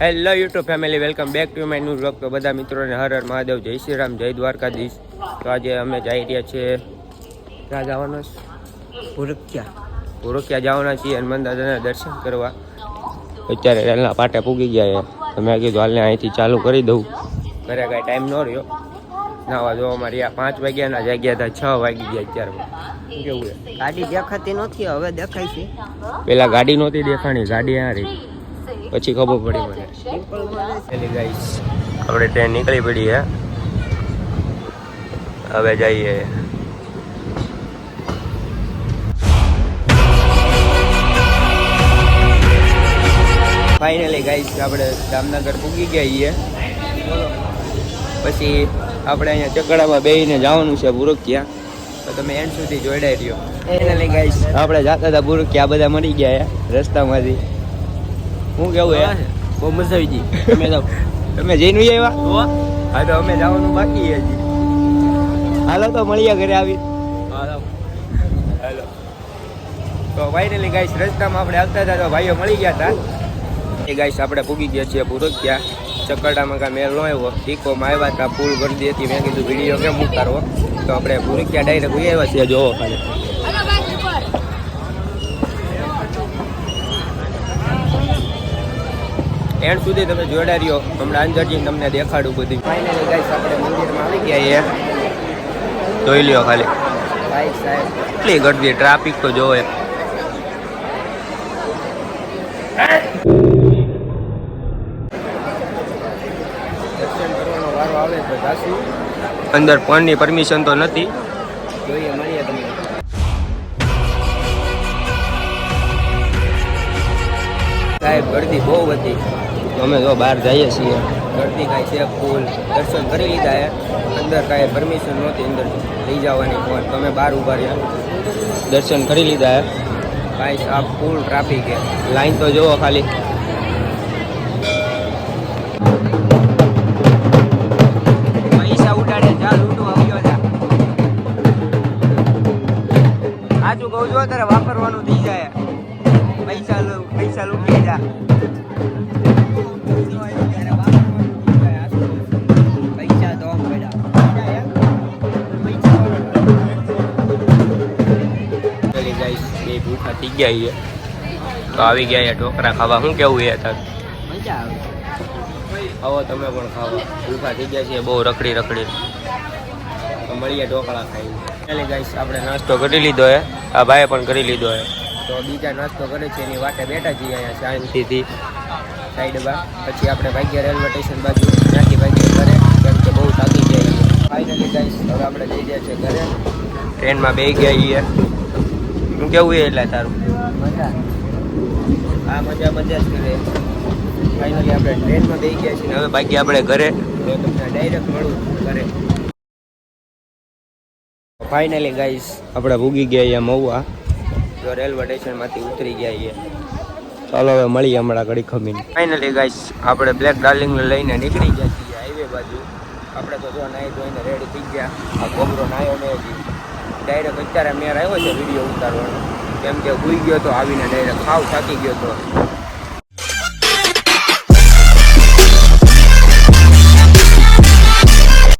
Hello YouTube family, welcome back to my new vlog. તો બધા મિત્રોને હર હર મહાદેવ, જય શ્રી રામ, જય દ્વારકાધીશ. તો આજે અમે જઈ રહ્યા છીએ, ક્યાં જવાના? ભૂરખિયા જવાના છીએ હનુમાન દાદાના દર્શન કરવા. અત્યારે રેલના પાટે પૂગી ગયા છે. મેં કીધું હાલને અહીંથી ચાલુ કરી દઉં. ઘરે કાંઈ ટાઈમ ન રહ્યો નાવા જોવામાં. રહ્યા 5 વાગ્યાના જગ્યા હતા 6 વાગી ગયા. અત્યારે કેવું છે? ગાડી દેખાતી નથી, હવે દેખાય છે. પેલા ગાડી નહોતી દેખાણી, ગાડી આ રહી, પછી ખબર પડી મને. ગાઈસ આપણે ટ્રેન નીકળી પડી હે, હવે જઈએ. ફાઇનલી ગાઈસ આપણે જામનગર પૂગી ગયા છીએ. પછી આપણે અહીંયા ચકડામાં બેસીને જવાનું છે ભૂરખિયા. તો તમે એન્ડ સુધી જોડાઈ રહ્યો. ફાઇનલી ગાઈસ આપણે જતા હતા ભૂરખિયા, બધા મળી ગયા રસ્તામાંથી. હું કેવું હે? બહુ મજા આવી ગઈ. તમે જઈને આવ્યા? હા, તો અમે જવાનું બાકી હજી. હાલો તો મળીએ ઘરે આવી. હાલો. તો ફાઇનલી ગાઈસ રસ્તામાં આપણે આવતા હતા તો ભાઈઓ મળી ગયા હતા. એ ગાઈસ આપણે પૂગી ગયા છીએ ભૂરખિયા. ચકરડામાં કાંઈ મેળ ન આવ્યો, ટીકોમાં આવ્યા હતા, ફૂલ ગરદી હતી. મેં કીધું વિડીયો કેમ ઉતારવો, તો આપણે ભૂરખિયા ડાયરેક્ટ આવ્યા છીએ. જોવો ખાલી એન્ડ સુધી તમે જોડા રહ્યો. હમણાં અંદર જઈને તમને દેખાડું બધું. ફાઇનલી ગાઈસ આપણે મંદિરમાં આવી ગયા છે. જોઈ લ્યો ખાલી ભાઈ સાહેબ કેટલી ગરદી, ટ્રાફિક તો જોવે. દર્શન કરવાનો વારો આવે તો જાશું. અંદર ફોનની પરમિશન તો નથી. જોઈએ, મળીએ તમને. સાહેબ ગરદી બહુ હતી. અમે તો બહાર જઈએ છીએ, ગરદી કાંઈ છે ફૂલ. દર્શન કરી લીધા છે. અંદર કાંઈ પરમિશન નહોતી અંદર લઈ જવાની ફોન. તમે બહાર ઊભા રહ્યા, દર્શન કરી લીધા છે. કાંઈ આ ફૂલ ટ્રાફિક છે. લાઈન તો જુઓ ખાલી. પૈસા ઉડાડે, ચાલ લૂંટું આવ્યો જા. સાચું કહું છું, તારે વાપરવાનું થઈ જાય. પૈસા લૂંટી જા. પૈસા તો બે ભૂખા થઈ ગયા છે તો આવી ગયા છે ઢોકરા ખાવા. શું કેવું છે તાર? મજા આવે. આવો તમે પણ ખાવા. ભૂખા થઈ ગયા છે બહુ રખડી તો મળીએ ઢોકળા ખાઈ. એટલે ગાઈસ આપણે નાસ્તો કરી લીધો છે. આ ભાઈએ પણ કરી લીધો છે. તો બીજા નાસ્તો કરે છે એની વાટે બેઠા છીએ અહીંયા શાંતિથી સાઈડમાં. પછી આપણે ભાગ્યા રેલવે સ્ટેશન બાજુ ત્યાંથી ભાગ્યા ઘરે, કેમ કે બહુ થાકી ગયા. ફાઇનલી ગાઈસ હવે આપણે જઈ ગયા છે ઘરે. ટ્રેનમાં બેસી ગયા છીએ. શું કેવું છે એટલે તારું? મજા. આ મજા જ કરે. ફાઇનલી આપણે ટ્રેનમાં બેસી ગયા છીએ. હવે બાકી આપણે ઘરે, તો તમને ડાયરેક્ટ મળું ઘરે. ફાઇનલી ગાઈસ આપણે ભૂગી ગયા છીએ મહુવા. તો રેલવે સ્ટેશનમાંથી ઉતરી ગયા છીએ. ચાલો હવે મળીએ હમણાં ઘડી ખમીને. ફાઇનલી ગાઈસ આપણે બ્લેક ડાર્લિંગને લઈને નીકળી ગયા છીએ હાઈવે બાજુ. આપણે તો જો નાહી ધોઈને રેડી થઈ ગયા. આ ગોબરો નાહ્યો ને હજી. ડાયરેક્ટ અત્યારે મેર આવ્યો છે વિડીયો ઉતારવાનો, કેમ કે ભૂઈ ગયો તો આવીને ડાયરેક્ટ ખાવ થાકી ગયો તો.